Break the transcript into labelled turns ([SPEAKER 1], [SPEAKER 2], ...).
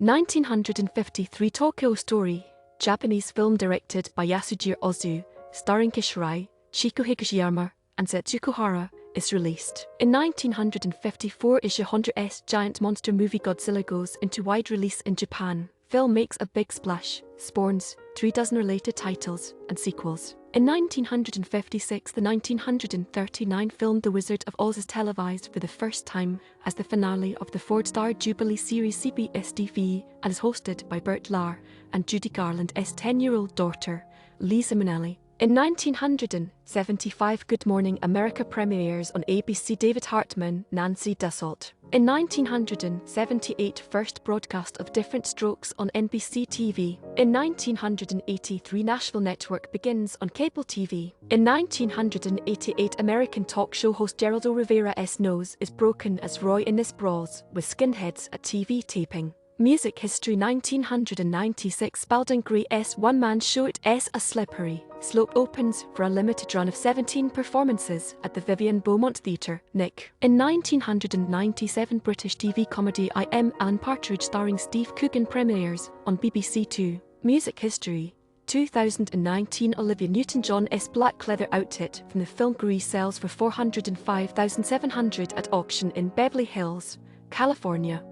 [SPEAKER 1] 1953 Tokyo Story, Japanese film directed by Yasujirō Ozu, starring Chishū Ryū, Chieko Higashiyama, and Setsuko Hara, is released. In 1954 Ishirō Honda's giant monster movie Godzilla goes into wide release in Japan. Film makes a big splash, spawns 36 related titles and sequels. In 1956 the 1939 film The Wizard of Oz is televised for the first time as the finale of the Ford Star Jubilee series CBS-TV and is hosted by Bert, Lahr, and Judy Garland's 10-year-old daughter, Liza Minnelli. In 1975 Good Morning America premieres on ABC David Hartman Nancy Dussault. In 1978 first broadcast of Different Strokes on NBC TV. In 1983 Nashville Network begins on cable TV. In 1988 American talk show host Geraldo Rivera's nose is broken as Roy Innis brawls with skinheads at TV taping. Music history 1996 Spalding Gray's one-man show It's a Slippery Slope opens for a limited run of 17 performances at the Vivian Beaumont Theater, Nick. In 1997 British TV comedy I Am Alan Partridge starring Steve Coogan premieres on BBC Two. Music history 2019 Olivia Newton-John's black leather outfit from the film Grease sells for $405,700 at auction in Beverly Hills, California.